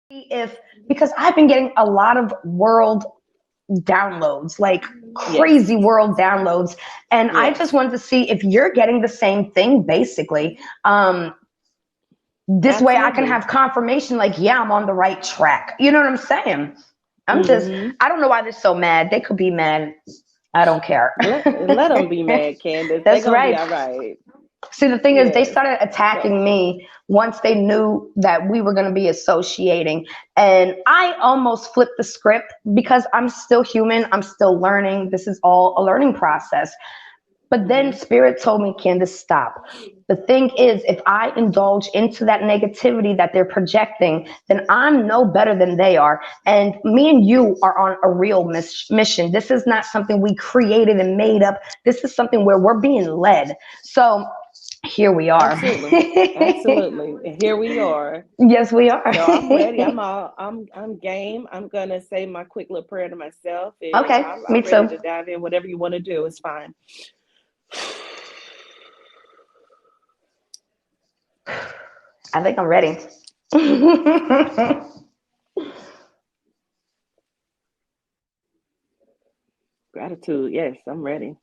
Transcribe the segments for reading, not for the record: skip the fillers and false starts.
if, because I've been getting a lot of world downloads, like Yes. crazy world downloads. And I just Yes. wanted to see if you're getting the same thing, basically. This way I can Absolutely. have confirmation, like, yeah, I'm on the right track. You know what I'm saying? Hmm. I don't know why they're so mad. They could be mad. I don't care. Let them be mad, Candace. They That's gonna be right. all right. See, the thing is, they Yes. started So attacking me once they knew that we were going to be associating. And I almost flipped the script because I'm still human. I'm still learning. This is all a learning process. But then hmm Spirit told me, Candace, stop. The thing is, if I indulge into that negativity that they're projecting, then I'm no better than they are. And me and you are on a real mission. This is not something we created and made up. This is something where we're being led. So here we are. absolutely. Absolutely. And here we are. Yes, we are. So I'm ready. I'm game. I'm gonna say my quick little prayer to myself, and Okay, me I'm ready too. to dive in. Whatever you want to do is fine. I think I'm ready. Gratitude. Yes, I'm ready.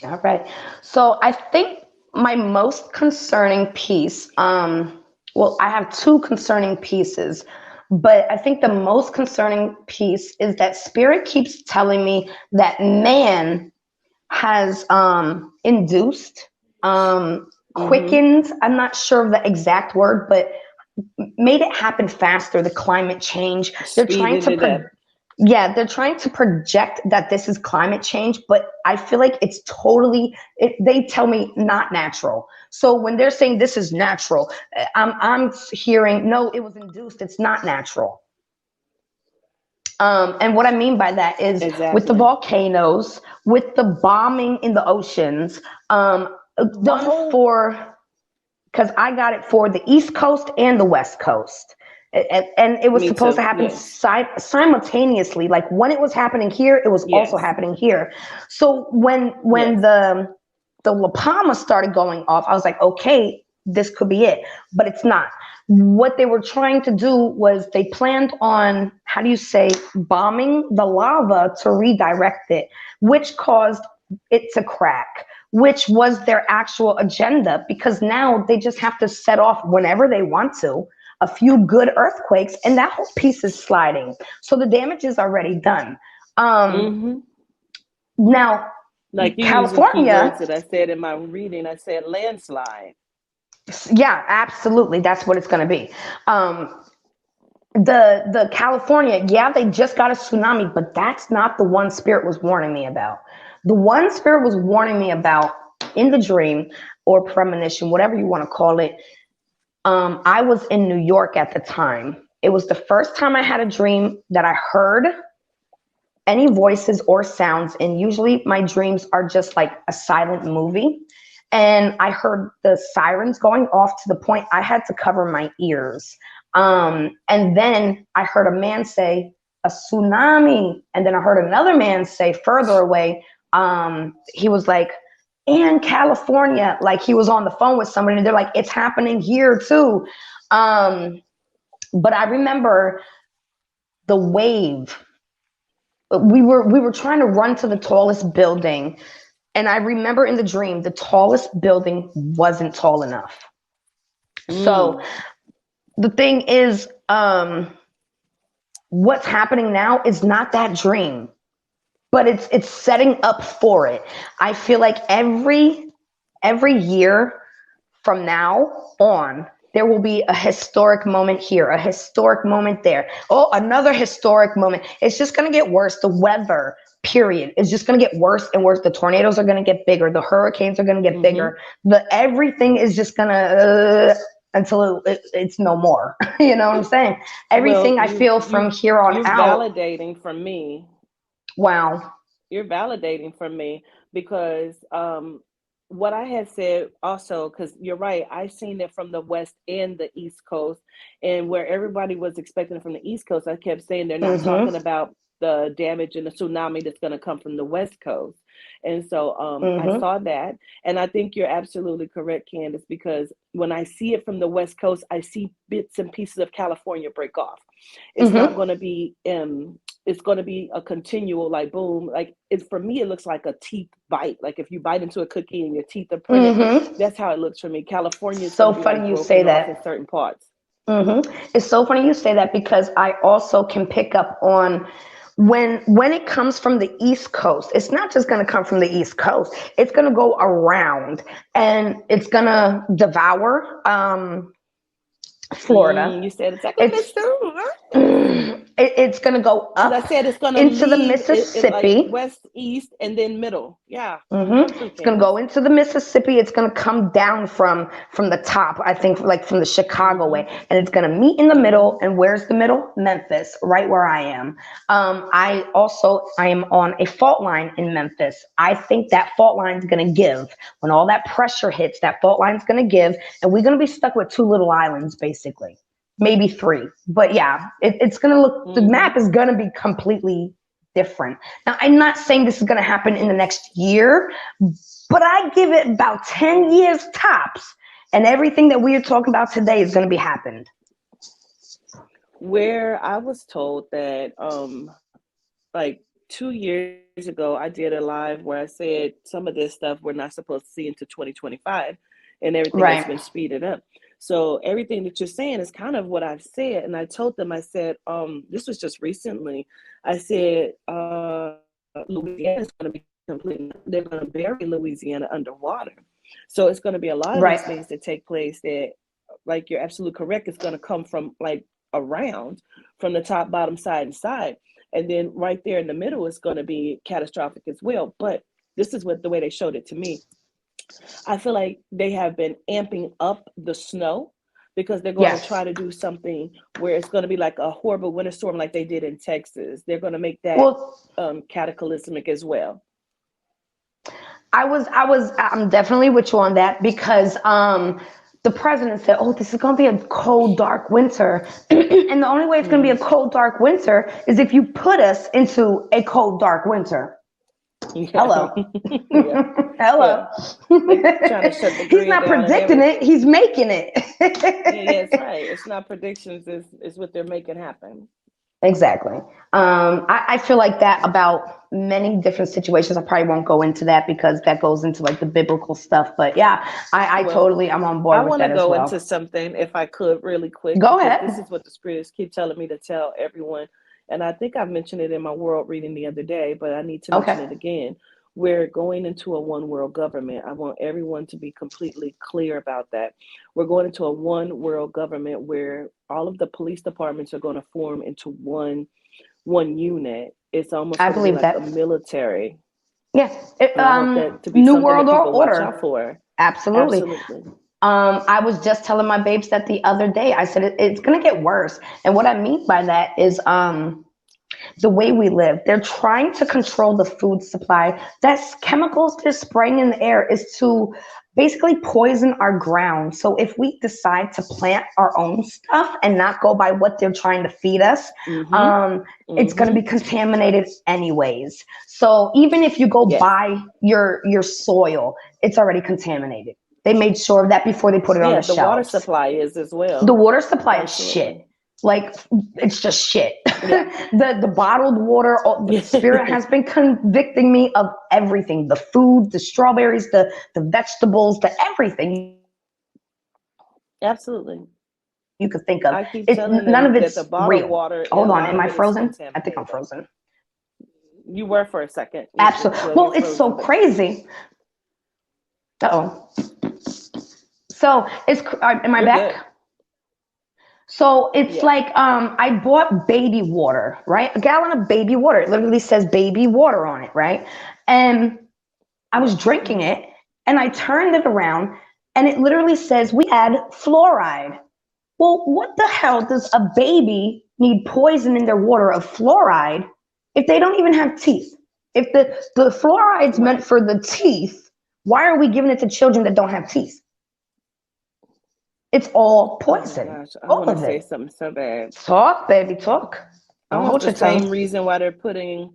All right. So I think my most concerning piece, well, I have two concerning pieces, but I think the most concerning piece is that Spirit keeps telling me that man has induced, Mm-hmm. quickened, I'm not sure of the exact word, but made it happen faster, the climate change. They're trying Speeded to it up. yeah, they're trying to project that this is climate change, but I feel like it's totally they tell me not natural. So when they're saying this is natural, I'm hearing no, it was induced, it's not natural. And what I mean by that is with the Exactly. volcanoes, with the bombing in the oceans, the One whole for for because I got it for the East Coast and the West Coast. And it was me supposed to too. happen Yes. simultaneously. Like when it was happening here, it was also Yes. happening here. So when Yes. the La Palma started going off, I was like, okay, this could be it, but it's not. What they were trying to do was they planned on, how do you say, bombing the lava to redirect it, which caused it to crack, which was their actual agenda, because now they just have to set off whenever they want to a few good earthquakes and that whole piece is sliding. So the damage is already done. Um, Mm-hmm. now, Like you using keywords California, that I said in my reading. I said landslide. yeah, absolutely, that's what it's going to be. Um, the California, yeah, they just got a tsunami, but that's not the one Spirit was warning me about. The one Spirit was warning me about in the dream or premonition, whatever you want to call it. I was in New York at the time. It was the first time I had a dream that I heard any voices or sounds, and usually my dreams are just like a silent movie. And I heard the sirens going off to the point I had to cover my ears. And then I heard a man say, a tsunami. And then I heard another man say further away, he was like, in California, like he was on the phone with somebody, and they're like, it's happening here too. Um, but I remember the wave. We were trying to run to the tallest building, and I remember in the dream the tallest building wasn't tall enough. So Mm. the thing is, what's happening now is not that dream, but it's setting up for it. I feel like every year from now on, there will be a historic moment here, a historic moment there. Oh, another historic moment. It's just going to get worse. The weather, period, is just going to get worse and worse. The tornadoes are going to get bigger. The hurricanes are going to get Mm-hmm. bigger. The everything is just going to until it's no more. You know what I'm saying? Well, Everything I feel from here on you're out. validating from me. Wow. You're validating from me because what I had said also, because you're right, I've seen it from the West and the East Coast, and where everybody was expecting it from the East Coast, I kept saying they're not Mm-hmm. talking about the damage and the tsunami that's going to come from the West Coast. And so I Mm-hmm. saw that. And I think you're absolutely correct, Candace, because when I see it from the West Coast, I see bits and pieces of California break off. It's not Mm-hmm. going to be it's going to be a continual like boom. Like it's for me, it looks like a teeth bite. Like if you bite into a cookie and your teeth are printed, Mm-hmm. that's how it looks for me. California is going So to be like funny you say broken off in that. certain parts. It's so funny you say that because I also can pick up on when it comes from the East Coast, it's not just going to come from the East Coast. It's going to go around and it's going to devour Florida. You said exactly what it's It's doing. it's going to go Because I up said it's going to into the leave it like Mississippi. west, east, and then middle. Yeah, come through, It's gonna Candace. go into the Mississippi. It's gonna come down from the top. I think like from the Chicago Mm-hmm. way, and it's gonna meet in the Mm-hmm. middle. And where's the middle? Memphis, right where I am. I am on a fault line in Memphis. I think that fault line's gonna give when all that pressure hits. That fault line's gonna give, and we're gonna be stuck with two little islands, basically, maybe three. But yeah, it's gonna look. The Mm-hmm. map is gonna be completely different. Now, I'm not saying this is going to happen in the next year, but I give it about 10 years tops, and everything that we are talking about today is going to be happened. Where I was told that like 2 years ago, I did a live where I said some of this stuff we're not supposed to see into 2025, and everything has Right. been speeded up. So everything that you're saying is kind of what I've said. And I told them, I said, this was just recently. I said, Louisiana is going to be completely, they're going to bury Louisiana underwater. So it's going to be a lot of Right. these things that take place that, like you're absolutely correct, it's going to come from like around, from the top, bottom, side, and side. And then right there in the middle is going to be catastrophic as well. But this is what the way they showed it to me. I feel like they have been amping up the snow because they're going to Yes. try to do something where it's going to be like a horrible winter storm like they did in Texas. They're going to make that Well, cataclysmic as well. I'm definitely with you on that because the president said, "Oh, this is going to be a cold, dark winter," and the only way it's going to be a Mm. cold, dark winter is if you put us into a cold, dark winter. Yeah. Hello. Yeah. Yeah. Hello. They're trying to shut the He's grid not down and predicting it, everything. he's making Yeah, yeah, it's it. right. It's not predictions, is what they're making happen. Exactly. I feel like that about many different situations. I probably won't go into that because that goes into like the biblical stuff. But yeah, I Well, totally I'm on I board with want to that as go into well. something if I could really quick, Go because this ahead. is what the spirits keep telling me to tell everyone. And I think I mentioned it in my world reading the other day, but I need to mention Okay. it again. We're going into a one world government. I want everyone to be completely clear about that. We're going into a one world government where all of the police departments are going to form into one unit. It's almost I going to be believe like a that. military. Yeah. And I want that to be New something World that people watch out Order. for. Absolutely. Absolutely. I was just telling my babes that the other day. I said it's gonna get worse. And what I mean by that is the way we live. They're trying to control the food supply. That's chemicals they're spraying in the air is to basically poison our ground. So if we decide to plant our own stuff and not go by what they're trying to feed us, Mm-hmm. um, it's going to Mm-hmm. be contaminated anyways. So even if you go Yes. buy your soil, it's already contaminated. They made sure of that before they put it on Yeah, the the water shelves. supply is as The well. water supply is Absolutely. shit. Like it's just shit. Yeah. The bottled water, the spirit has been convicting me of everything. The food, the strawberries, the vegetables, the everything Absolutely. you could think of. I keep It telling none them of that the it's bottled real. water, Hold a on, lot am of I it is frozen? I think I'm contaminated. frozen. You were for a second. Absolutely. Well, Well, you're it's so frozen, but crazy. Uh oh. So am I you're good. back? So it's Yeah. like I bought baby water, right? A gallon of baby water. It literally says baby water on it, right? And I was Yeah. drinking Mm-hmm. it and I turned it around and it literally says we add fluoride. Well, what the hell does a baby need poison in their water of fluoride if they don't even have teeth? If the fluoride's meant Right. for the teeth, why are we giving it to children that don't have teeth? It's all Oh my poison. gosh. I All want to of say it. something so bad. Talk, baby, talk. Almost hold the your tongue. same reason why they're putting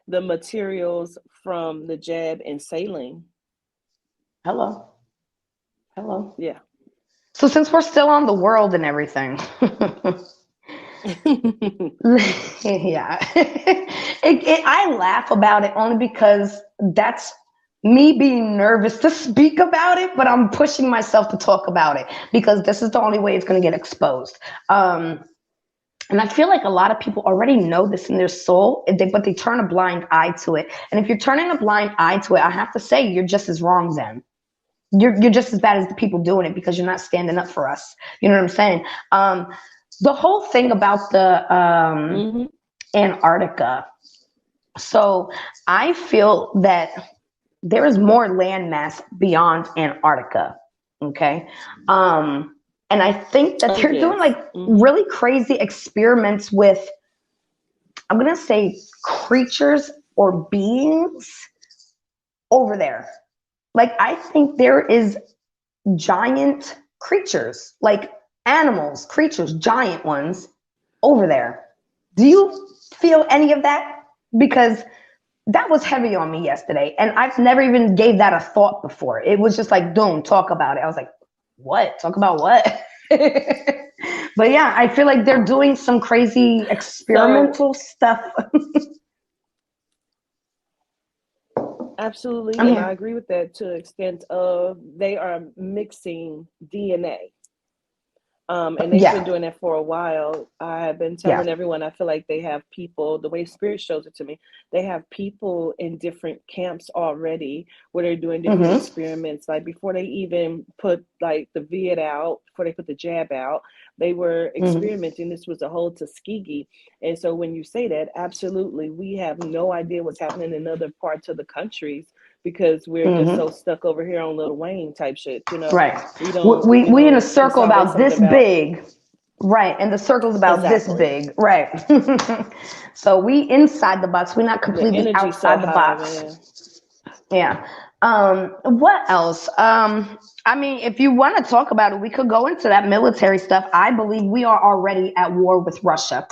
the materials from the jab in saline. Hello. Hello. Yeah. So since we're still on the world and everything, yeah, I laugh about it only because that's me being nervous to speak about it, but I'm pushing myself to talk about it because this is the only way it's going to get exposed. And I feel like a lot of people already know this in their soul, but they turn a blind eye to it. And if you're turning a blind eye to it, I have to say you're just as wrong then. You're just as bad as the people doing it because you're not standing up for us. You know what I'm saying? The whole thing about the Mm-hmm. Antarctica. So I feel that there is more landmass beyond Antarctica. Okay. And I think that Oh they're doing yes. like Mm-hmm. really crazy experiments with, I'm going to say, creatures or beings over there. Like, I think there is giant creatures, like animals, creatures, giant ones over there. Do you feel any of that? Because that was heavy on me yesterday, and I've never even gave that a thought before. It was just like, don't talk about it. I was like, what? Talk about what? But yeah, I feel like they're doing some crazy So experimental stuff. absolutely, I'm and I here. agree with that to the extent of they are mixing DNA. And they've been Yeah, doing that for a while. I have been yeah. telling everyone I feel like they have people, the way Spirit shows it to me, they have people in different camps already where they're doing different Mm-hmm. experiments. Like before they even put like the vid out, before they put the jab out, they were Mm-hmm. experimenting. This was a whole Tuskegee. And so when you say that, absolutely, we have no idea what's happening in other parts of the countries because we're just so Mm-hmm. stuck over here on Lil Wayne type shit, you know. Right. We don't, We in a it's circle always about something this about big. Right. And the circle's about this exactly. big. Right. So we inside the box. We're not The completely energy so outside the high, box. man. Yeah. What else? I mean, if you want to talk about it, we could go into that military stuff. I believe we are already at war with Russia.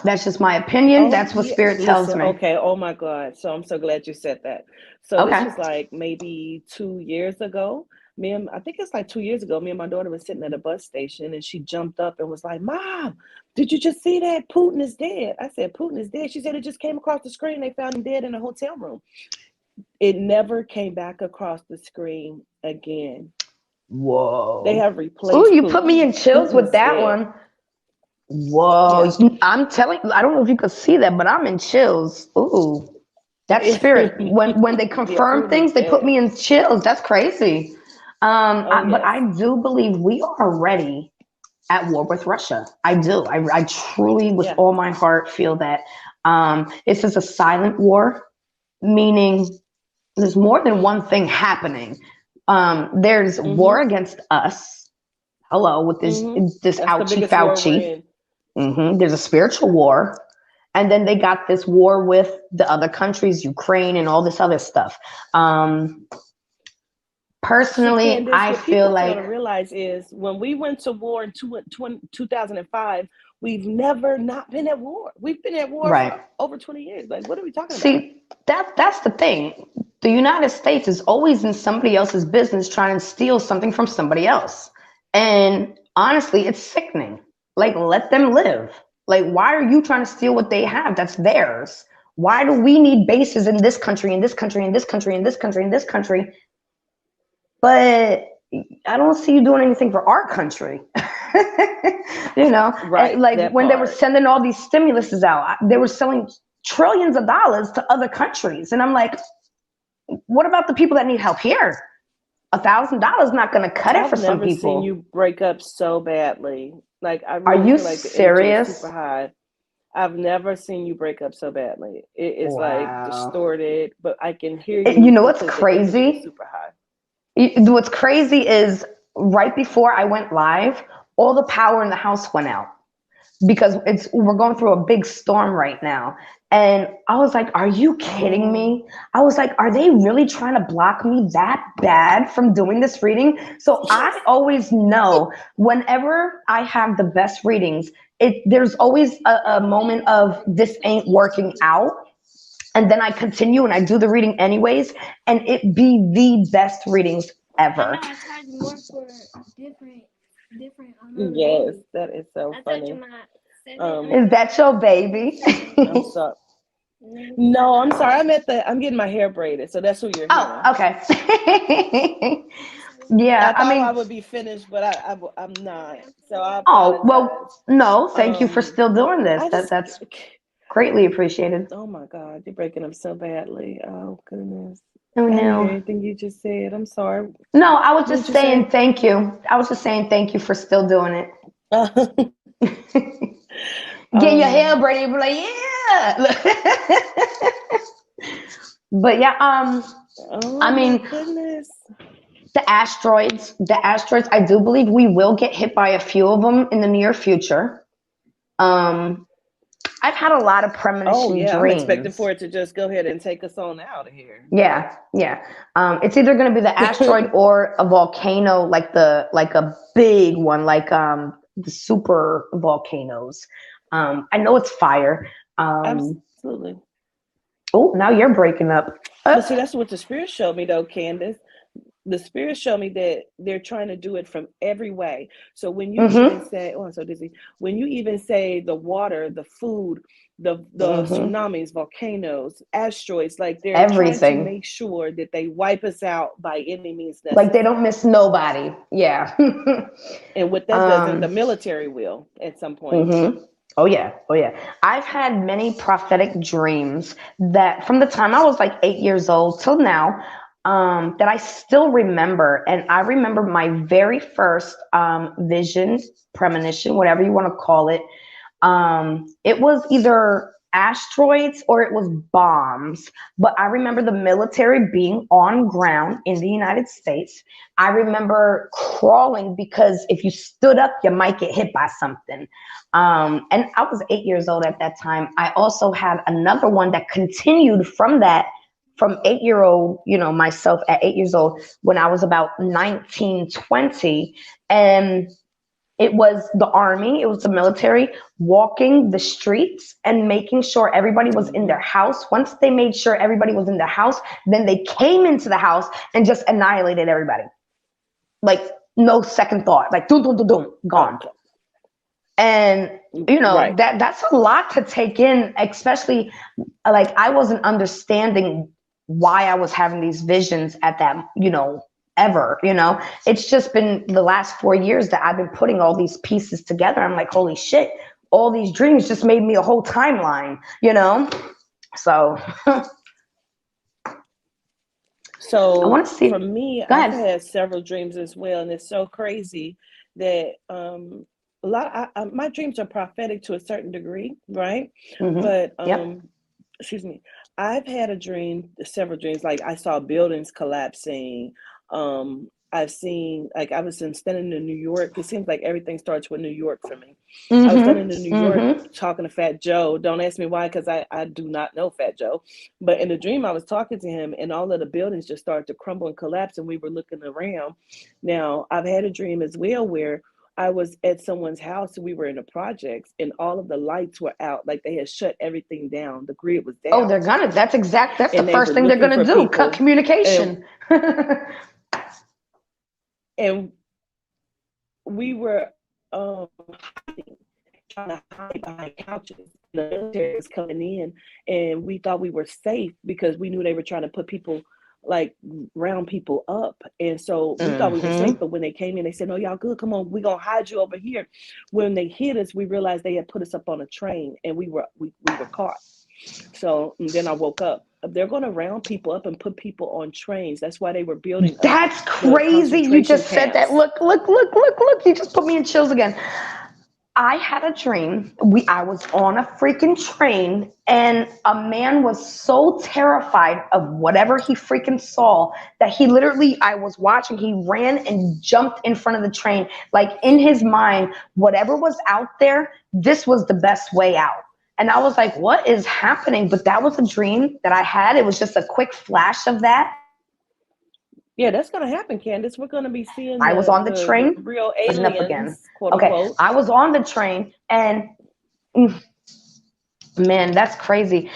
That's just my opinion. Oh That's what yeah, spirit tells listen, me. okay. Oh my God. So I'm so glad you said that. So this Okay. was like maybe 2 years ago. I think it's like 2 years ago. Me and my daughter were sitting at a bus station, and she jumped up and was like, "Mom, did you just see that? Putin is dead." I said, "Putin is dead." She said, "It just came across the screen. They found him dead in a hotel room." It never came back across the screen again. They Whoa. have Ooh, replaced you put me Putin. in chills Putin with is that dead. one. Whoa. Yeah. I'm telling you, I don't know if you could see that, but I'm in chills. Ooh. That Yeah, spirit. When they confirm Putin is things, they put dead. me in chills. That's crazy. Oh But yes. I do believe we are already at war with Russia. I do. I truly, with Yeah. all my heart, feel that this is a silent war, meaning there's more than one thing happening. There's war Mm-hmm. against us. Hello, with Mm-hmm. this That's the ouchie biggest war we're Fauci. in. There's a spiritual war. And then they got this war with the other countries, Ukraine and all this other stuff. Um, See, Personally, Candace, I what feel people fail to like, realize is when we went to war in 2005, we've never not been at war. We've been at war for right. over 20 years. Like, what are we talking about? See, that's the thing. The United States is always in somebody else's business trying to steal something from somebody else. And honestly, it's sickening. Like, let them live. Like, why are you trying to steal what they have that's theirs? Why do we need bases in this country, in this country, in this country, in this country, in this country? But I don't see you doing anything for our country. You know, Right, like that when they were part. sending all these stimuluses out, they were selling trillions of dollars to other countries. And I'm like, what about the people that need help here? $1,000 not going to cut it I've for some never seen people. you break up so badly. Like, I Are really you feel like the energy is super serious? high. I've never seen you break up so badly. It is like Wow. distorted, but I can hear You you know what's because the energy is crazy? super high. What's crazy is right before I went live, all the power in the house went out because we're going through a big storm right now. And I was like, are you kidding Oh, me? I was like, are they really trying to block me that bad from doing this reading? So I always know whenever I have the best readings, there's always a moment of this ain't working out, and then I continue and I do the reading anyways, and it be the best readings ever. I know I charge more for different Yes, readings. that is so I charge you funny. my Is that your baby? I'm sorry. No, I'm sorry. I'm getting my hair braided, so that's who you're Oh, hearing. okay. Yeah, I I thought I mean, would be finished, but I'm not. So I oh, apologize. well, no, thank you for Um, still doing this. I just, That's greatly appreciated. oh my God, you're breaking up so badly. Oh goodness, Oh I didn't hear no. anything you just said. I'm sorry. No, I was What just did you saying say? thank you. I was just saying thank you for still doing it. Getting your hair um, braided, you be like, yeah. But yeah, oh I my mean, goodness. the asteroids, I do believe we will get hit by a few of them in the near future. Um, I've had a lot of Oh premonition yeah, I'm expecting dreams. for it to just go ahead and take us on out of here. Yeah, yeah. It's either going to be the asteroid or a volcano, like a big one, like the super volcanoes. I know it's fire. Absolutely. Oh, now you're breaking up. But see, that's what the spirit showed me though, Candace. The spirit showed me that they're trying to do it from every way. So when you even Mm-hmm. say, oh, I'm so dizzy. When you even say the water, the food, the Mm-hmm. tsunamis, volcanoes, asteroids, like they're trying to Everything. make sure that they wipe us out by any means Like they necessary. don't miss nobody. Yeah. And what that does, and the um. military will at some point. Mm-hmm. Oh yeah. Oh yeah. I've had many prophetic dreams that from the time I was like 8 years old till now, that I still remember. And I remember my very first vision, premonition, whatever you want to call it. It was either asteroids or it was bombs, but I remember the military being on ground in the United States. I remember crawling because if you stood up, you might get hit by something. And I was 8 years old at that time. I also had another one that continued from that, from 8 year old, myself at 8 years old when I was about 19, 20. And it was the army, it was the military walking the streets and making sure everybody was in their Mm-hmm. house. Once they made sure everybody was in their house, then they came into the house and just annihilated everybody. Like no second thought, like doom, doom, doom, doom, gone. Okay. And Right. that's a lot to take in, especially like I wasn't understanding why I was having these visions at that, ever. It's just been the last 4 years that I've been putting all these pieces together. I'm like, holy shit, all these dreams just made me a whole timeline. So I So want to for see. me, Go I've ahead. had several dreams as well, and it's so crazy that a lot. My dreams are prophetic to a certain degree, right? Mm-hmm. But Yep. excuse me, I've had a dream, several dreams. Like I saw buildings collapsing. I've seen like I was standing in New York. It seems like everything starts with New York for me. I was standing in Mm-hmm. New York Mm-hmm. talking to Fat Joe. Don't ask me why, because I do not know Fat Joe. But in the dream, I was talking to him, and all of the buildings just started to crumble and collapse, and we were looking around. Now, I've had a dream as well where I was at someone's house, and we were in the projects, and all of the lights were out, like they had shut everything down. The grid was Oh, down, they're gonna. That's the and they first were thing they're looking gonna for do. Cut people, and communication. and we were hiding, trying to hide behind couches. The military was coming in, and we thought we were safe because we knew they were trying to put people, like round people up, and so we thought we were safe. Mm-hmm. But when they came in, they said, "No, y'all good. Come on, we gonna hide you over here." When they hit us, we realized they had put us up on a train, and we were caught. So then I woke up. They're going to round people up and put people on trains. That's why they were building That's the crazy. You concentration just said that. camps. Look, look, look, look, look. You just put me in chills again. I had a dream. I was on a freaking train, and a man was so terrified of whatever he freaking saw that he literally, I was watching, he ran and jumped in front of the train. Like in his mind, whatever was out there, this was the best way out. And I was like, what is happening? But that was a dream that I had. It was just a quick flash of that. Yeah, that's gonna happen, Candace. We're gonna be seeing I was on the the train, real bringing up again. aliens, quote Okay, unquote. I was on the train, and mm, man, that's crazy.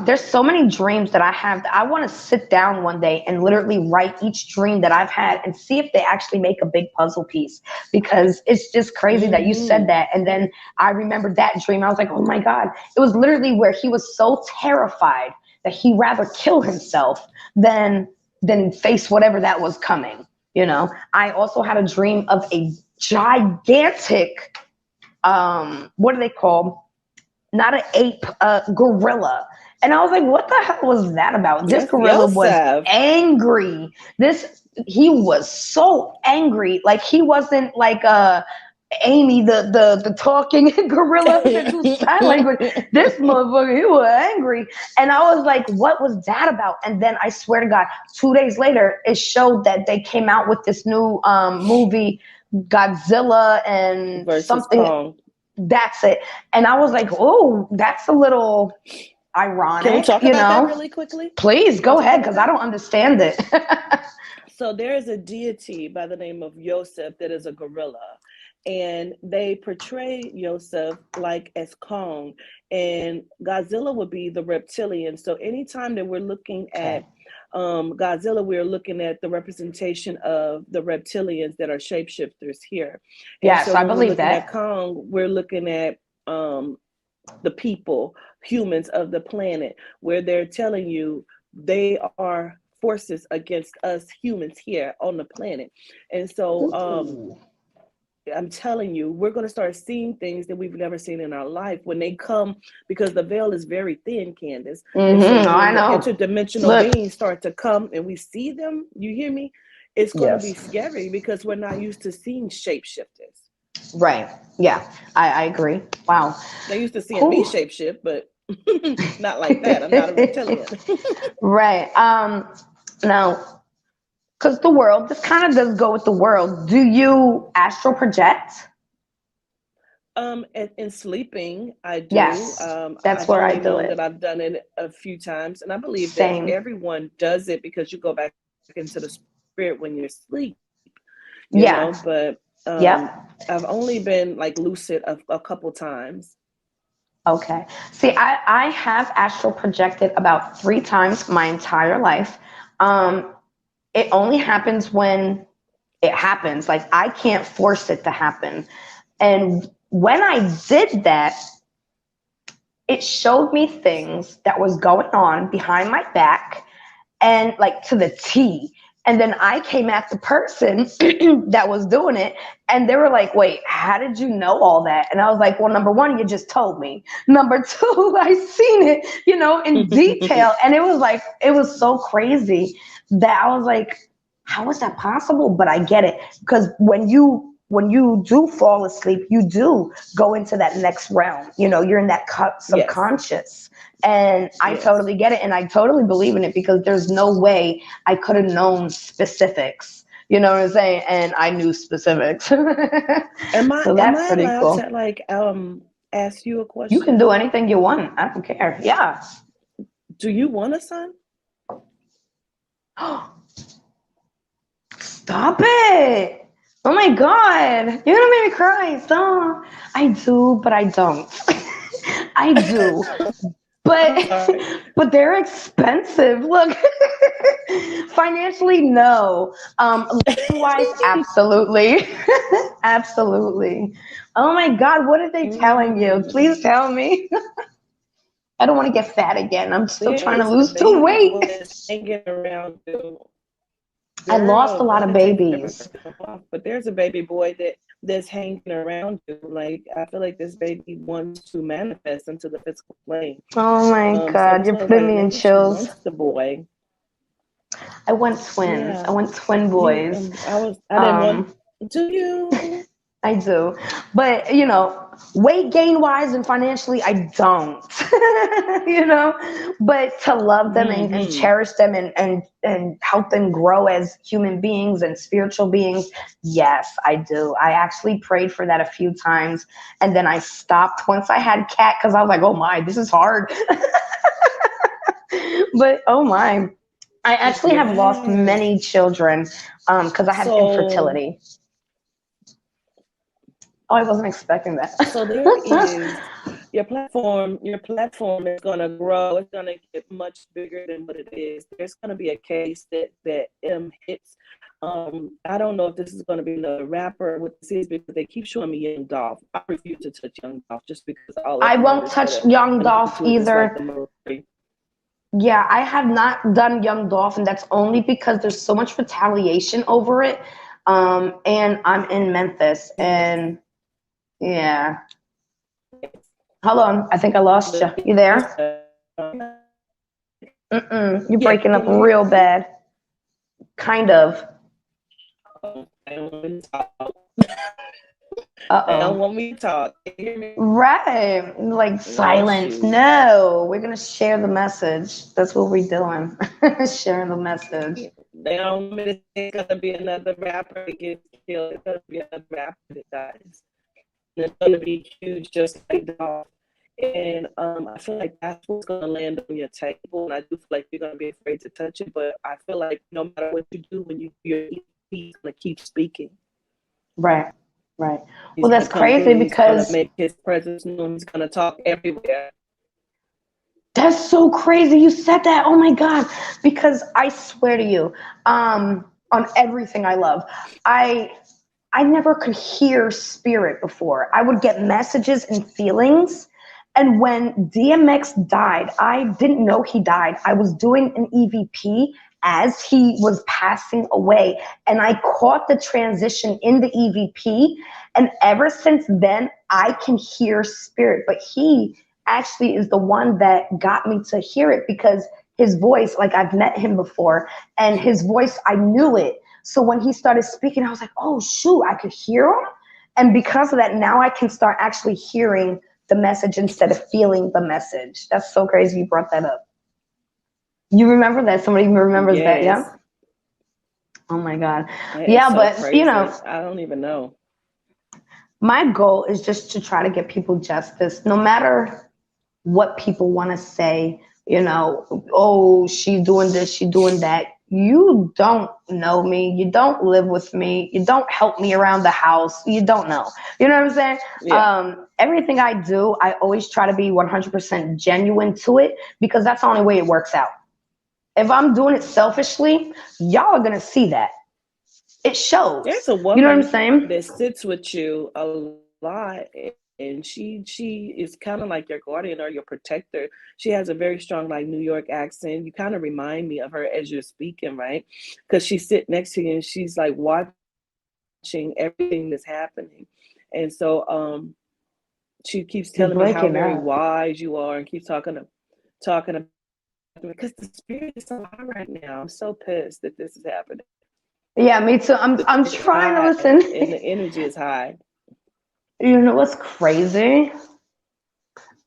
There's so many dreams that I have that I want to sit down one day and literally write each dream that I've had and see if they actually make a big puzzle piece. Because it's just crazy that you said Mm-hmm. that. And then I remembered that dream. I was like, oh my God. It was literally where he was so terrified that he rather kill himself than face whatever that was coming. I also had a dream of a gigantic, what do they call, not an ape, a gorilla. And I was like, what the hell was that about? This That's gorilla was Yosef. angry. He was so angry. Like he wasn't like Amy, the talking gorilla that do sign language. This motherfucker, he was angry. And I was like, what was that about? And then I swear to God, 2 days later, it showed that they came out with this new movie, Godzilla and Versus something. Kong. That's it. And I was like, oh, that's a little Can we ironic, talk about that really quickly? Please Can we go talk ahead, about because I that? don't understand it. So there is a deity by the name of Yosef that is a gorilla, and they portray Yosef like as Kong, and Godzilla would be the reptilian. So anytime that we're looking Okay. at Godzilla, we're looking at the representation of the reptilians that are shapeshifters here. And Yes, so I when we're believe looking at that. Kong, we're looking at the people, humans of the planet, where they're telling you they are forces against us humans here on the planet. And so Ooh. I'm telling you, we're going to start seeing things that we've never seen in our life when they come, because the veil is very thin, Candace. And so I when the know. interdimensional Look. beings start to come and we see them, you hear me? It's going to be Yes. scary because we're not used to seeing shapeshifters. Right. Yeah, I agree. Wow. They're used to seeing me Whew. shapeshift, but not like that. I'm not a reptilian. Right. Now, because the world, this kind of does go with the world. Do you astral project? In sleeping, I do. Yes. That's I've where I only do known it. that I've done it a few times, and I believe that Same. everyone does it because you go back into the spirit when you're asleep, Yeah. But Yep. I've only been like lucid a couple times. Okay. See, I have astral projected about 3 times my entire life. Um, it only happens when it happens. Like I can't force it to happen. And when I did that, it showed me things that was going on behind my back and like to the T. And then I came at the person that was doing it, and they were like, wait, how did you know all that? And I was like, well, number one, you just told me. Number two, I seen it, in detail. And it was so crazy that I was like, how is that possible? But I get it. Because when you do fall asleep, you do go into that next realm. You're in that Yes, subconscious. And I yes. totally get it, and I totally believe in it because there's no way I could have known specifics. You know what I'm saying? And I knew specifics. So Am that's I pretty allowed cool. to like ask you a You can question? do anything you want. I don't care. Yeah. Do you want a son? Stop it. Oh my God. You're gonna make me cry. Stop. I do, but I don't. I do. I'm But sorry. but they're expensive. Look, financially, no. Living wise, absolutely, absolutely. Oh my God, what are they telling you? Please Mm. tell me. I don't want to get fat again. I'm still trying to There's a lose the baby weight. boy that's hanging around you. I lost Girl, a lot don't of it take forever babies. to come off? But there's a baby boy that's hanging around you. Like I feel like this baby wants to manifest into the physical plane. Oh my God, Some you're was putting like me in maybe she chills. wants the boy. I want twins. I Yeah, want twin me. boys. I didn't want. Um, Do you? I do. But, weight gain wise and financially, I don't. you know, but to love them and Mm-hmm. cherish them and help them grow as human beings and spiritual beings, yes, I do. I actually prayed for that a few times, and then I stopped once I had cat because I was like, oh my, this is hard. But oh my. I actually have lost Yes. many children because I have So infertility. Oh, I wasn't expecting that. so there is your platform is going to grow. It's going to get much bigger than what it is. There's going to be a case that hits. I don't know if this is going to be another rapper, what this is, because they keep showing me Young Dolph. I refuse to touch Young Dolph just because all I I've won't noticed touch Young connected Dolph to it is like either. the military. Yeah, I have not done Young Dolph, and that's only because there's so much retaliation over it. And I'm in Memphis, Yes. and yeah. Yes. Hold on, I think I lost you. You there? You're Yeah, breaking up can you hear real me? bad. Kind of. They don't want me to talk. They don't Uh-oh. want me to talk. Can you hear me? Right. Like Oh silence. shoot. No, we're gonna share the message. That's what we're doing. Sharing the message. They don't want me to say it's gonna be another rapper that gets killed. It's gonna be another rapper that dies. And it's gonna be huge, just like Dolph. And I feel like that's what's gonna land on your table. And I do feel like you're gonna be afraid to touch it. But I feel like no matter what you do, when you do your EP, he's gonna keep speaking. Right. Right. He's Well, gonna that's come through. crazy He's gonna because make his presence known. He's gonna talk everywhere. that's so crazy you said that. Oh my God. Because I swear to you, on everything I love, I I never could hear spirit before. I would get messages and feelings. And when DMX died, I didn't know he died. I was doing an EVP as he was passing away. And I caught the transition in the EVP. And ever since then, I can hear spirit. But he actually is the one that got me to hear it because his voice, like I've met him before, and his voice, I knew it. So when he started speaking, I was like, oh, shoot, I could hear him. And because of that, now I can start actually hearing the message instead of feeling the message. That's so crazy you brought that up. You remember that? Somebody remembers that, yeah? Yes, Oh my God. that is Yeah, so but crazy. I don't even know. my goal is just to try to get people justice, no matter what people want to say, oh, she's doing this, she's doing that. You don't know me. You don't live with me. You don't help me around the house. You don't know. You know what I'm saying? Yeah. Everything I do, I always try to be 100% genuine to it because that's the only way it works out. If I'm doing it selfishly, y'all are going to see that. It There's shows. a You know what I'm woman saying? that sits with you a lot, and she is kind of like your guardian or your protector. She has a very strong like New York accent. You kind of remind me of her as you're speaking, right? Because she sit next to you and she's like watching everything that's happening. And so she keeps You're telling me how breaking very up. wise you are and keeps talking about because the spirit is so high right now. I'm so pissed that this is happening. Yeah, me too. I'm It's trying to high listen. and the energy is high. You know what's crazy?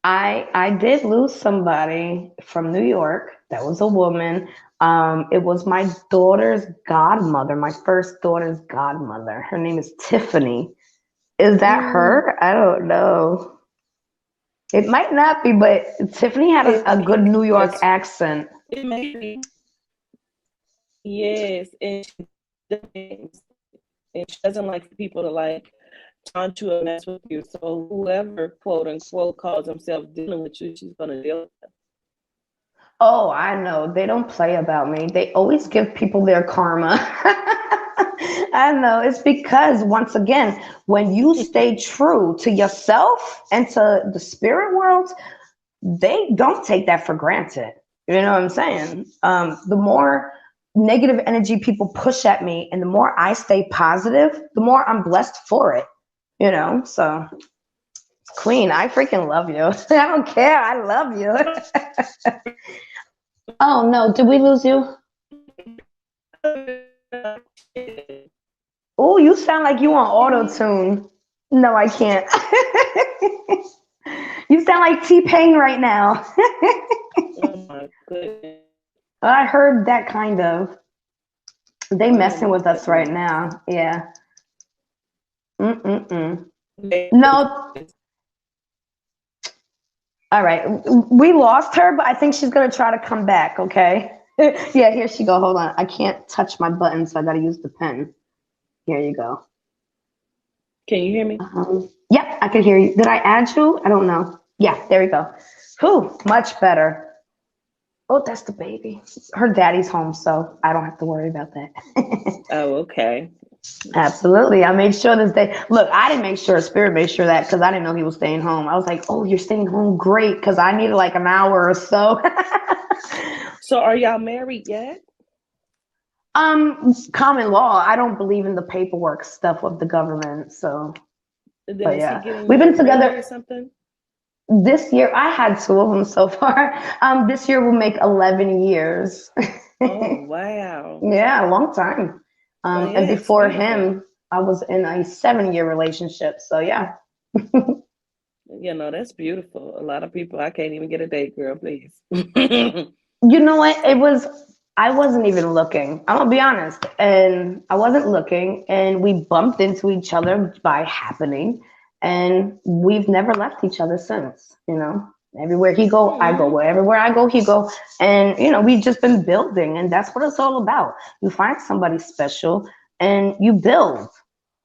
I did lose somebody from New York. That was a woman. It was my daughter's godmother, my first daughter's godmother. Her name is Tiffany. Is that Mm, her? I don't know. It might not be, but Tiffany had it a may good be New York because accent. it may be yes, and she does, and she doesn't like people to like taunt you or mess with you. So whoever quote unquote calls themselves dealing with you, she's gonna deal with them. Oh, I know. They don't play about me. They always give people their karma. I know. It's because, once again, when you stay true to yourself and to the spirit world, they don't take that for granted. You know what I'm saying? The more negative energy people push at me and the more I stay positive, the more I'm blessed for it. So Queen, I freaking love you. I don't care. I love you. Oh no, did we lose you? Oh, you sound like you on Hear auto me? tune. No, I can't. You sound like T-Pain right now. Oh my goodness. I heard that kind of. They Oh messing my with us right goodness. now. Yeah. Mm-mm-mm. Yes. No. All right. We lost her, but I think she's gonna try to come back. Okay. Yeah, here she go. Hold on. I can't touch my button, so I gotta use the pen. Here you go. Can you hear me? Yep, I can hear you. Did I add you? I don't know. Yeah, there we go. Whew, much better. Oh, that's the baby. Her daddy's home, so I don't have to worry about that. Oh, okay. Absolutely. I made sure this day. Look, I didn't make sure. Spirit made sure that because I didn't know he was staying home. I was like, oh, you're staying home? Great. Because I needed like an hour or so. So are y'all married yet? Common law. I don't believe in the paperwork stuff of the government. So, And then but is he yeah, getting we've you a been ring or together something? this year. I had two of them so far. This year will make 11 years. Oh, wow. Yeah, a long time. Oh, And yeah, it's before beautiful. him, I was in a 7 year relationship. So yeah. You know, that's beautiful. A lot of people, I can't even get a date, girl, please. You know what? I wasn't even looking. I'm gonna be honest. And I wasn't looking, and we bumped into each other by happening, and we've never left each other since, you know. Everywhere he go, I go. Mm, Everywhere I go, he go. And we've just been building, and that's what it's all about. You find somebody special and you build.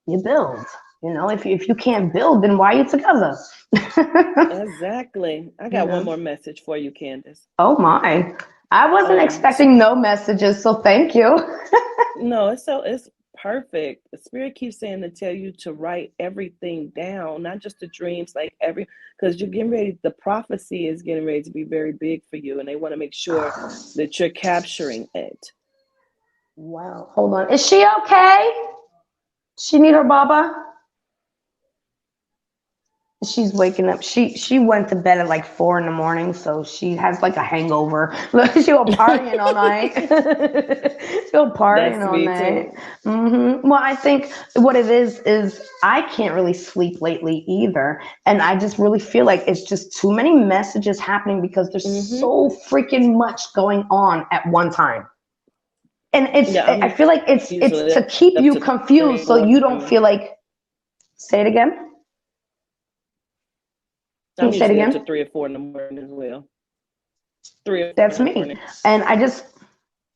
You build. If you can't build, then why are you together? exactly. I You got one know. more message for you, Candace. Oh my. I wasn't S- expecting no messages, so thank you. no, it's perfect. The spirit keeps saying to tell you to write everything down, not just the dreams, like because you're getting ready, the prophecy is getting ready to be very big for you, and they want to make sure that you're capturing it. Wow. Hold on. Is she okay? She need her baba? She's waking up. She went to bed at like 4 in the morning, so she has like a hangover. Look, she was partying all night. She was partying That's all me night. too. Well, I think what it is I can't really sleep lately either, and I just really feel like it's just too many messages happening because there's Mm-hmm. so freaking much going on at one time. And Yeah, I I'm feel like it's usually to keep up you to 3 confused so or you 4 don't feel like. Say it again. Can you I'm say it usually up to again? 3 or 4 in the morning as well. 3 or 4 That's in the me. morning. And I just,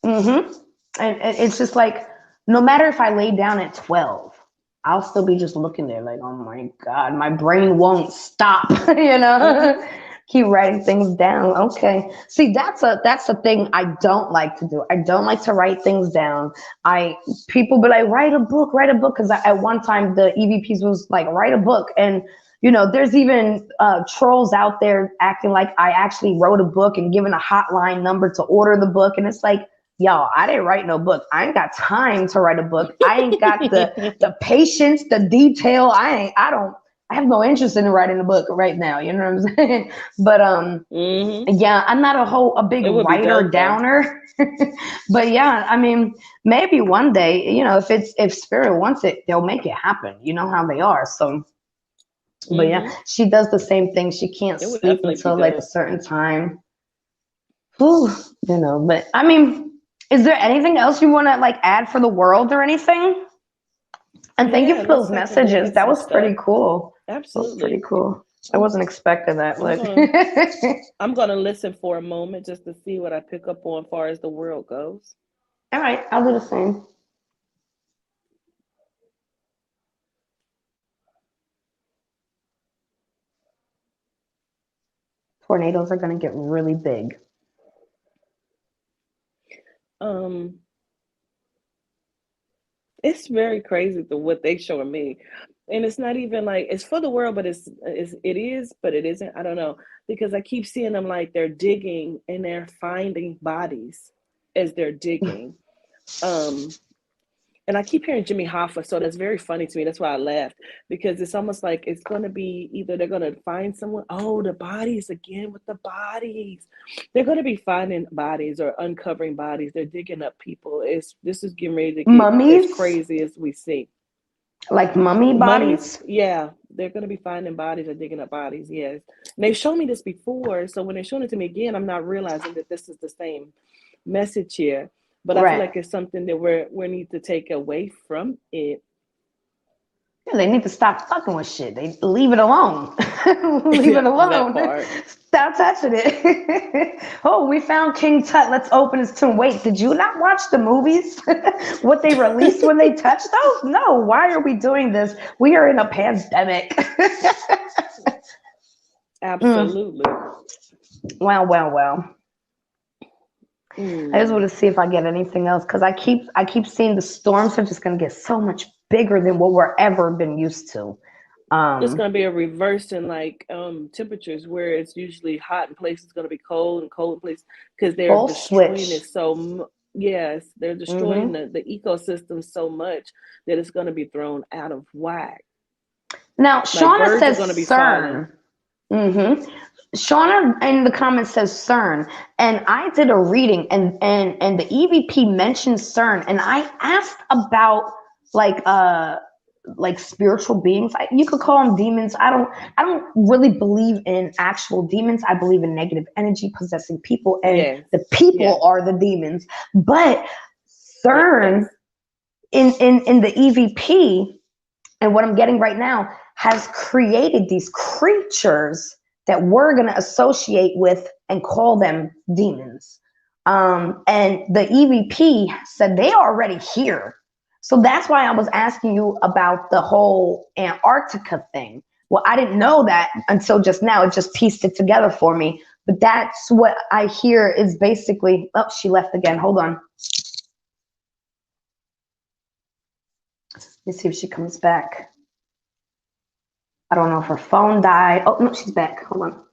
mm-hmm. And it's just like, no matter if I lay down at 12, I'll still be just looking there like, oh my God, my brain won't stop, you know? Mm-hmm. Keep writing things down. Okay. See, that's a thing I don't like to do. I don't like to write things down. People be like, write a book. Cause at one time the EVPs was like, write a book. And there's even trolls out there acting like I actually wrote a book and given a hotline number to order the book. And it's like, y'all, I didn't write no book. I ain't got time to write a book. I ain't got the patience, the detail. I have no interest in writing a book right now. You know what I'm saying? But Mm-hmm. yeah, I'm not a big It would be writer dope though. downer. But yeah, I mean, maybe one day, if spirit wants it, they'll make it happen. You know how they are. So but yeah, Mm-hmm. she does the same thing. She can't It would sleep definitely be until like a dope. certain time. Whew, but I mean, is there anything else you want to like add for the world or anything? And thank you Yeah, for it those looks like we're gonna messages. get That some was stuff. pretty cool. That was pretty Absolutely. cool. I I'm wasn't expecting that. I'm Look. gonna I'm gonna listen for a moment just to see what I pick up on as far as the world goes. All right, I'll do the same. Tornadoes are going to get really big. Um, it's very crazy to what they showing me. And it's not even like it's for the world, but it is, but it isn't. I don't know. Because I keep seeing them like they're digging and they're finding bodies as they're digging. Um, and I keep hearing Jimmy Hoffa, so that's very funny to me. That's why I laughed because it's almost like it's going to be either they're going to find someone. Oh, the bodies again with the bodies. They're going to be finding bodies or uncovering bodies. They're digging up people. This is getting ready to get as Mummies? crazy as we see. Like mummy Mummies, bodies? yeah, they're going to be finding bodies or digging up bodies. Yes, and they've shown me this before, so when they're showing it to me again, I'm not realizing that this is the same message here. But I feel Right. like it's something that we need to take away from it. Yeah, they need to stop fucking with shit. They leave it alone. Leave it That alone. part. Stop touching it. Oh, we found King Tut. Let's open his tomb. Wait, did you not watch the movies? What they released when they touched those? No. Why are we doing this? We are in a pandemic. Mm. Absolutely. Well. I just Mm. want to see if I get anything else because I keep seeing the storms are just gonna get so much bigger than what we're ever been used to. It's Um, going to be a reverse in like temperatures where it's usually hot in places going to be cold and cold in places because they're full destroying it switch. so yes, they're destroying Hmm. the ecosystem so much that it's going to be thrown out of whack. Now, Like Shauna birds are says going to be falling. CERN. Hmm. Shauna in the comments says CERN, and I did a reading, and the EVP mentioned CERN, and I asked about like uh like spiritual beings. You could call them demons. I don't really believe in actual demons. I believe in negative energy possessing people, and Yes. the people Yes. are the demons. But Yes. CERN in the EVP and what I'm getting right now has created these creatures that we're going to associate with and call them demons. And the EVP said they are already here. So that's why I was asking you about the whole Antarctica thing. Well, I didn't know that until just now. It just pieced it together for me. But that's what I hear is basically, oh, she left again. Hold on. Let's see if she comes back. I don't know if her phone died. Oh, no, she's back. Hold on.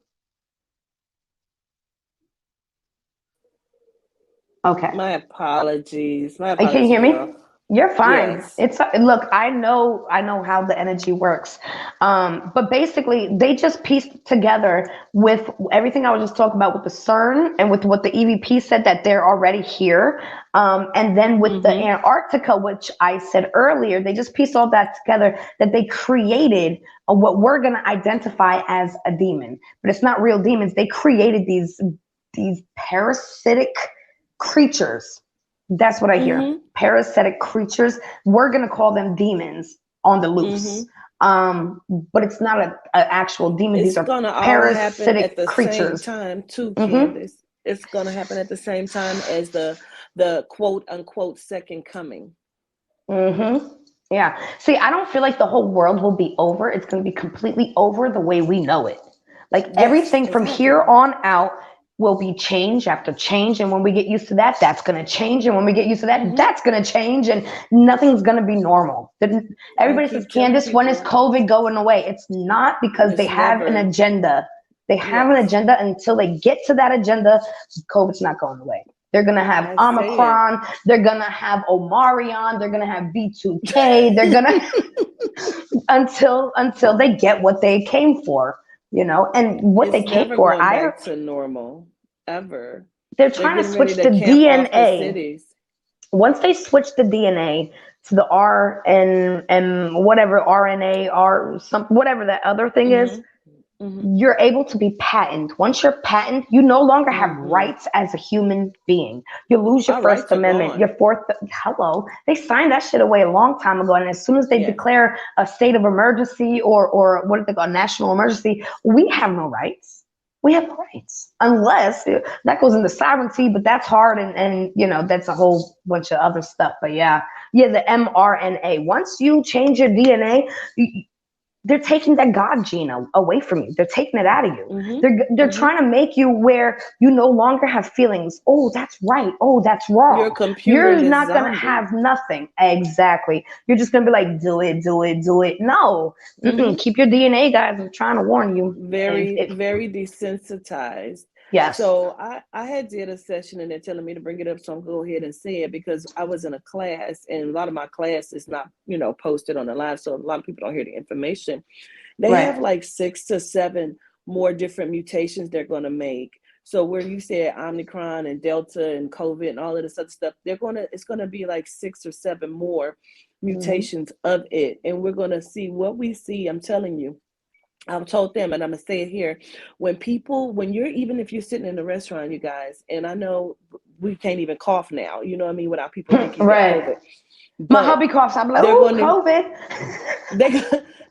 Okay. My apologies. My Can you apologies, hear y'all. me? You're fine. Yes. It's look, I know how the energy works. But basically they just pieced together with everything I was just talking about with the CERN and with what the EVP said that they're already here. And then with the Mm-hmm. Antarctica, which I said earlier, they just pieced all that together that they created what we're gonna identify as a demon. But it's not real demons. They created these parasitic creatures. That's what I hear. Mm-hmm. Parasitic creatures. We're gonna call them demons on the loose. Mm-hmm. But it's not a actual demon. These It's are gonna all happen at parasitic the same creatures. time too, Mm-hmm. Candace. It's gonna happen at the same time as the quote unquote second coming. Mm-hmm. Yeah. See, I don't feel like the whole world will be over. It's gonna be completely over the way we know it. Like Yes, everything from here exactly. on out will be change after change. And when we get used to that, that's going to change. And when we get used to that, Mm-hmm. that's going to change. And nothing's going to be normal. I Everybody says, keep telling Candace, when is people COVID going away? It's not because they it's have an never. agenda. They have an Yes, agenda. Until they get to that agenda, COVID's not going away. They're going to have I said. Omicron. They're going to have Omarion. They're going to have B2K. They're going to until they get what they came for, and what they It's came never for. going back to normal ever. They're They're trying to getting ready switch to the camp off the DNA. cities. Once they switch the DNA to the R and whatever RNA or some whatever that other thing is, Mm-hmm. Mm-hmm. you're able to be patented. Once you're patented, you no longer have Mm-hmm. rights as a human being. You lose your Our First rights are Amendment, your gone. Fourth. Hello, they signed that shit away a long time ago. And as soon as they Yes. declare a state of emergency or what do they call a national emergency, we have no rights. We have no rights unless that goes into sovereignty, but that's hard and that's a whole bunch of other stuff. But yeah, the mRNA. Once you change your DNA, they're taking that God gene away from you. They're taking it out of you. Mm-hmm. They're Mm-hmm. trying to make you where you no longer have feelings. Oh, that's right. Oh, that's You're a wrong. You're computerless not gonna zombie. have nothing. Exactly. You're just gonna be like, do it, do it, do it. No, Mm-hmm. keep your DNA, guys. I'm trying to warn you. Very, If very desensitized. yes, So I had did a session and they're telling me to bring it up, so I'm go ahead and say it because I was in a class and a lot of my class is not posted on the live, so a lot of people don't hear the information. They have right. like 6 to 7 more different mutations they're going to make. So where you said Omicron and Delta and COVID and all of this other stuff, it's going to be like 6 or 7 more Hmm. mutations of it. And we're going to see what we see. I'm telling you, I've told them, and I'm gonna say it here. When you're, even if you're sitting in a restaurant, you guys, and I know we can't even cough now, you know what I mean, without people thinking you got Right. COVID. My but hubby coughs. I'm like, they're oh, going to COVID.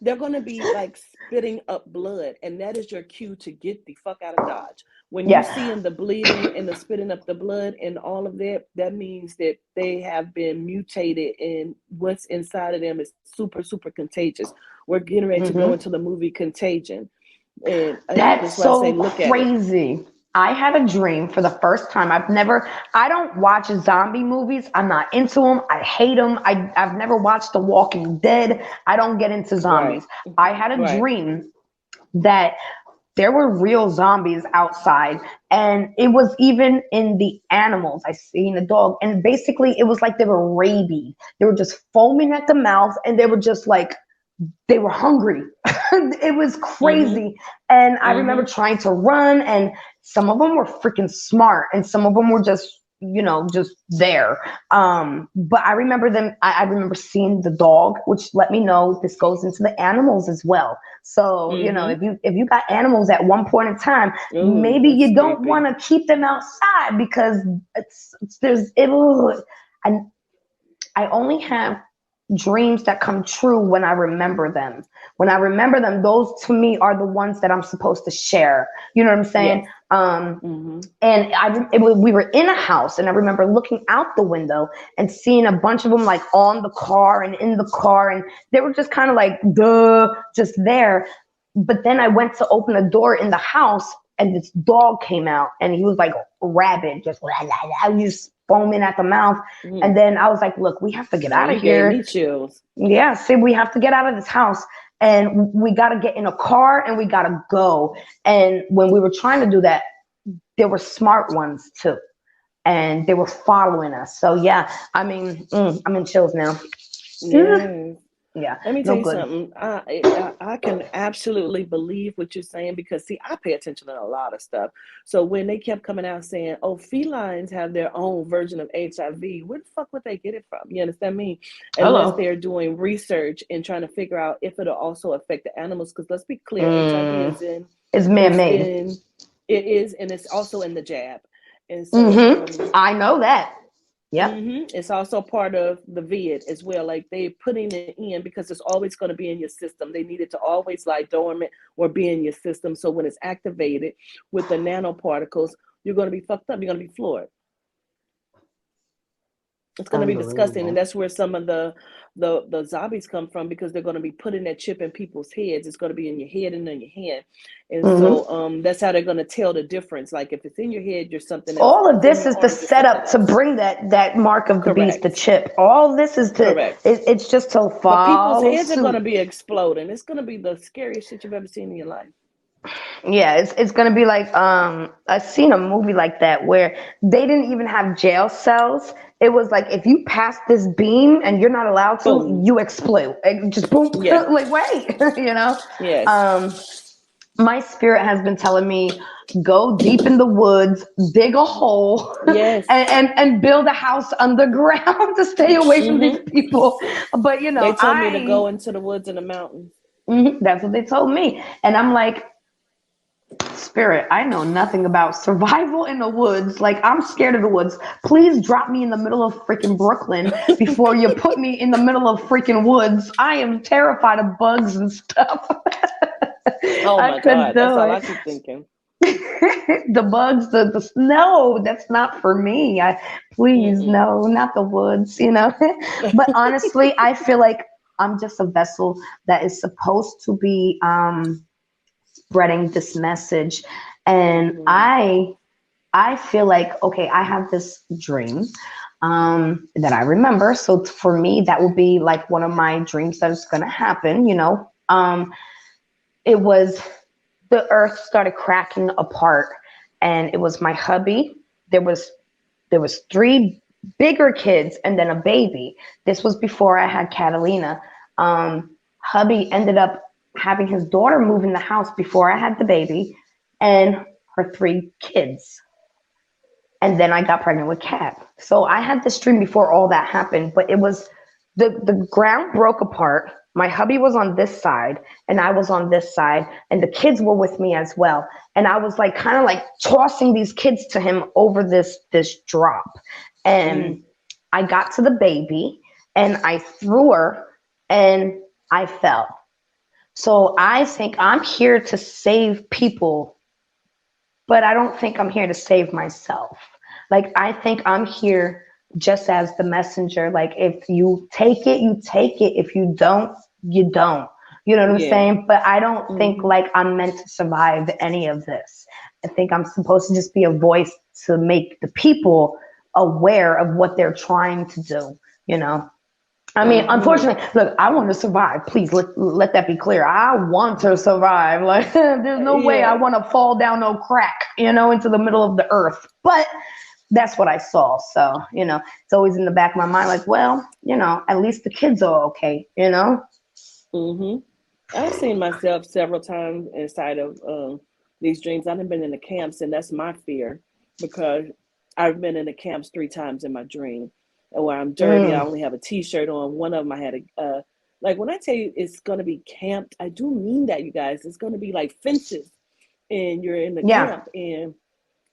they're going to be like spitting up blood, and that is your cue to get the fuck out of Dodge. When you Yeah. see in the bleeding and the spitting up the blood and all of that, that means that they have been mutated, and what's inside of them is super, super contagious. We're getting ready to go Hmm. into the movie Contagion, and That's that's why I say so look at it. crazy. I had a dream for the first time. I don't watch zombie movies. I'm not into them. I hate them. I've never watched The Walking Dead. I don't get into Right, zombies. I had a right. dream that there were real zombies outside, and it was even in the animals. I seen a dog, and basically it was like they were rabid. They were just foaming at the mouth, and they were just like they were hungry. It was Mhm, crazy. And I remember mhm. trying to run, and some of them were freaking smart, and some of them were just, just there. But I remember I remember seeing the dog, which let me know this goes into the animals as well. So, Mhm. if you got animals at one point in time, Ooh, maybe that's you don't creepy. want to keep them outside because it's there's it'll and I only have dreams that come true when I remember them. When I remember them, those to me are the ones that I'm supposed to share. You know what I'm saying? Yes. Mhm. And we were in a house, and I remember looking out the window and seeing a bunch of them like on the car and in the car, and they were just kind of like duh, just there. But then I went to open the door in the house, and this dog came out, and he was like rabid, just he was foaming at the mouth. And Mhm. then I was like, look, we have to get Now out of you gave here. me chills. Yeah, see, we have to get out of this house, and we got to get in a car, and we got to go. And when we were trying to do that, there were smart ones too, and they were following us. So yeah, I mean, I'm in chills now. Yes. Yeah, Let me tell no you good. something. I can absolutely believe what you're saying because, see, I pay attention to a lot of stuff. So when they kept coming out saying, "Oh, felines have their own version of HIV," where the fuck would they get it from? You understand me? Unless Hello. they're doing research and trying to figure out if it'll also affect the animals. Because let's be clear, HIV Mm, is in, it's it's man-made. in, it is, and it's also in the jab. And so, I know that. Yep. it's also part of the vid as well. Like they putting it in because it's always going to be in your system. They need it to always lie dormant or be in your system. So when it's activated with the nanoparticles, you're going to be fucked up. You're going to be floored. It's going to be disgusting, and Unbelievable. that's where some of the zombies come from because they're going to be putting that chip in people's heads. It's going to be in your head and in your hand, and Hmm. so that's how they're going to tell the difference. Like if it's in your head, you're something else. All If of it's in this your is the arms, you're something setup to else. bring that mark of the beast, the Correct. chip. All this is Correct. it's just to But people's follow heads are going suit. to be exploding. It's going to be the scariest shit you've ever seen in your life. Yeah, it's gonna be like I seen a movie like that where they didn't even have jail cells. It was like if you pass this beam and you're not allowed to, Boom. you explode. Just boom, Yeah. like wait, you know. Yes. Um, my spirit has been telling me go deep in the woods, dig a hole, Yes. and build a house underground to stay away from these Hmm. people. But They told me to go into the woods and the mountains. that's what they told me, and I'm like, spirit, I know nothing about survival in the woods. Like, I'm scared of the woods. Please drop me in the middle of freaking Brooklyn before you put me in the middle of freaking woods. I am terrified of bugs and stuff. Oh I my couldn't God. That's do all it. I keep thinking. The bugs, the snow, that's not for me. Please, Mm-mm. no, not the woods. But honestly, I feel like I'm just a vessel that is supposed to be spreading this message. And Hmm. I feel like, okay, I have this dream that I remember. So for me, that will be like one of my dreams that is going to happen. It was the earth started cracking apart, and it was my hubby. There was three bigger kids and then a baby. This was before I had Catalina. Hubby ended up having his daughter move in the house before I had the baby, and her three kids. And then I got pregnant with Kat. So I had this dream before all that happened, but it was the ground broke apart. My hubby was on this side and I was on this side, and the kids were with me as well. And I was like kind of like tossing these kids to him over this drop. And Mm. I got to the baby, and I threw her and I fell. So I think I'm here to save people, but I don't think I'm here to save myself. Like, I think I'm here just as the messenger. Like, if you take it, you take it. If you don't, you don't. You know what I'm Yeah. saying? But I don't think Hmm. like I'm meant to survive any of this. I think I'm supposed to just be a voice to make the people aware of what they're trying to do, you know? I I mean, agree. unfortunately, look, I want to survive. Please let that be clear. I want to survive. Like, there's no way I Yeah. want to fall down no crack, into the middle of the earth. But that's what I saw. So, it's always in the back of my mind, like, well, at least the kids are okay. Hmm. I've seen myself several times inside of these dreams. I've been in the camps, and that's my fear because I've been in the camps 3 times in my dream, and where I'm dirty. I Mm, only have a T-shirt on. One of them I had like when I tell you it's gonna be camped, I do mean that, you guys. It's gonna be like fences, and you're in the yeah, camp. And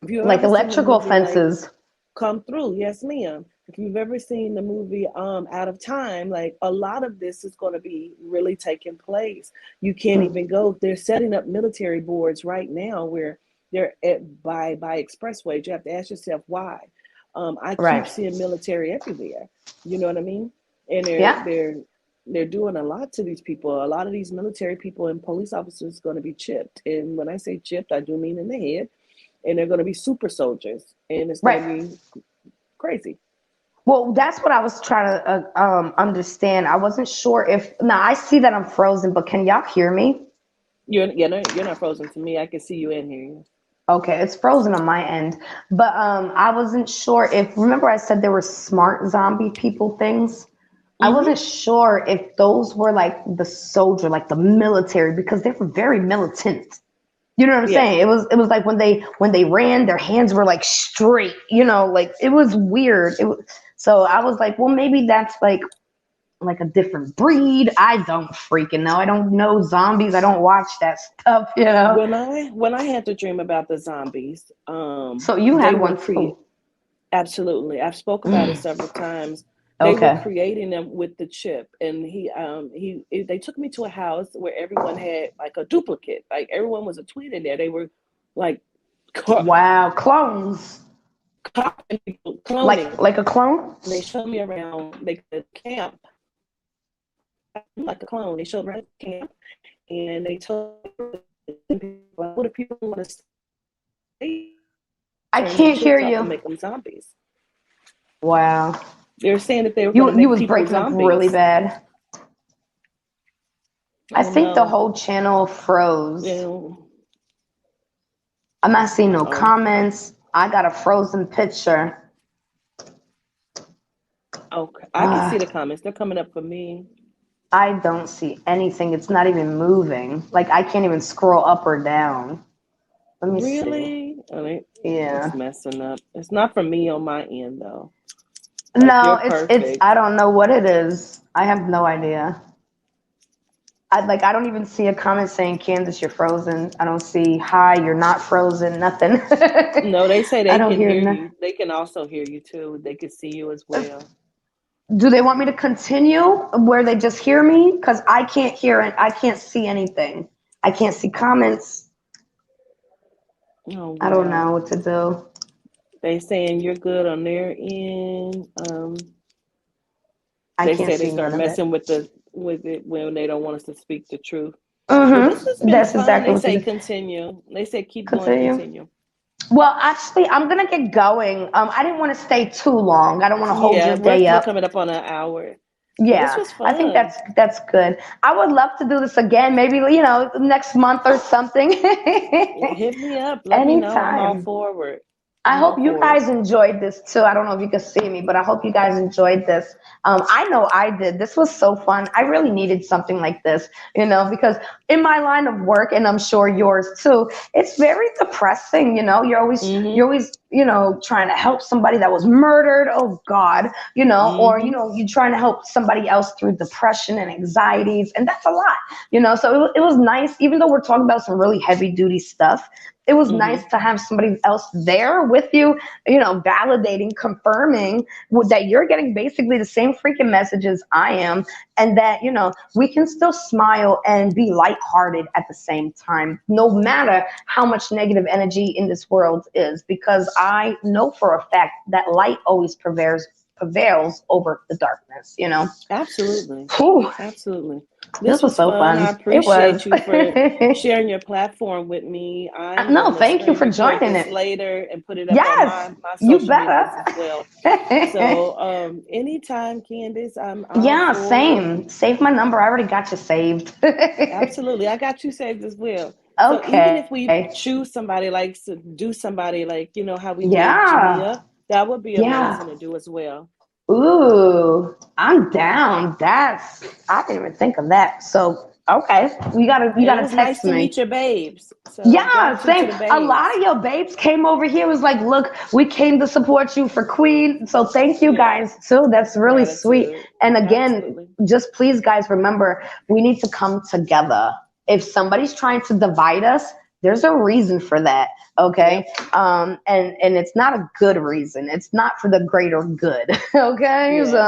if you've like ever seen a electrical movie like fences. Come Through, yes, ma'am. If you've ever seen the movie Out of Time, like a lot of this is going to be really taking place. You can't Mm, even go. They're setting up military boards right now where they're at by expressways. You have to ask yourself why. I keep right. seeing military everywhere. You know what I mean? And Yeah. they're doing a lot to these people. A lot of these military people and police officers going to be chipped. And when I say chipped, I do mean in the head. And they're going to be super soldiers, and it's going to Right. be crazy. Well, that's what I was trying to understand. I wasn't sure if now I see that I'm frozen, but can y'all hear me? You're not frozen to me. I can see you and hear you. Okay, it's frozen on my end, but I wasn't sure if remember I said there were smart zombie people things. I Mm-hmm. wasn't sure if those were like the soldier, like the military, because they were very militant. You know what I'm Yeah. saying? It was like when they ran, their hands were like straight. Like it was weird. So I was like, well, maybe that's like a different breed. I don't freaking know. I don't know zombies. I don't watch that stuff. When I had to dream about the zombies, So you they had were one too. absolutely. I've spoke about it several times. They were Okay. creating them with the chip, and they took me to a house where everyone had like a duplicate. Like everyone was a twin in there. They were like Wow, clones. cloning. Like a clone? And they showed me around the camp like a clone. They showed me around the camp, and they told people, what if people want to I turn the can't hear chips off and you. make them zombies? Wow. They were saying that they were going to You make was people breaking up really zombies. bad. I Oh think the no. whole channel You froze. know, I'm not seeing no uh-oh. comments. I got a frozen picture. Okay. I can Uh, see the comments. They're coming up for me. I don't see anything. It's not even moving. Like I can't even scroll up or down. Let me see. Really? It's Yeah. messing up. It's not for me on my end though. Like No, you're it's perfect. I don't know what it is. I have no idea. I don't even see a comment saying Candace, you're frozen. I don't see hi, you're not frozen, nothing. No, they say I they don't can hear hear nothing. you. They can also hear you too. They can see you as well. Do they want me to continue where they just hear me? Because I can't hear it. I can't see anything. I can't see comments. Oh I don't know wow. what to do. They saying you're good on their end. I They can't say they see start none of it. messing with it when they don't want us to speak the truth. Well, this has been That's fun. exactly They what they say did. continue. They say keep going, Continue. continue. Well, actually, I'm gonna get going. I didn't want to stay too long. I don't want to hold Yeah, your we're day we're up. coming up on an hour, but this Yeah, was I think fun. that's good. I would love to do this again, maybe next month or something. Hit me up. Let me know. I'm all Anytime. forward. I I'm all hope you for it. guys enjoyed this too. I don't know if you can see me, but I hope you guys enjoyed this. I know I did. This was so fun. I really needed something like this, because in my line of work, and I'm sure yours too, it's very depressing. You're always Hmm. you're always you know, trying to help somebody that was murdered. Oh God, you know, or, you Mm-hmm. know, you're trying to help somebody else through depression and anxieties. And that's a lot, you know? So it was nice, even though we're talking about some really heavy duty stuff, it was Mm-hmm. nice to have somebody else there with you know, validating, confirming that you're getting basically the same freaking messages I am, and that, you know, we can still smile and be lighthearted at the same time, no matter how much negative energy in this world is, because I know for a fact that light always prevails over the darkness, you know. Absolutely. Whew, Absolutely. this This was was so fun. fun. I It was. appreciate you for sharing your platform with me. I'm No, going to thank you for record joining this it. later and put it up on Yes, my you social medias better. as well. So anytime, Candice, I'm all Yeah, for. same. Save my number. I already got you saved. Absolutely. I got you saved as well. So even if we Okay. choose somebody like to do somebody like, you know, how we did Yeah. Jamia, that would be Yeah. amazing to do as well. Ooh, I'm down. I didn't even think of that. So, okay. You And it gotta was nice text to meet me. your babes. So Yeah, gratitude to same. the A lot babes. of your babes came over here, was like, look, we came to support you for Queen. So thank you Yeah. guys too. That's really sweet. Gratitude. And again, Absolutely. just please guys remember, we need to come together. If somebody's trying to divide us, there's a reason for that. Okay. Yep. And it's not a good reason. It's not for the greater good. Okay. Yeah. So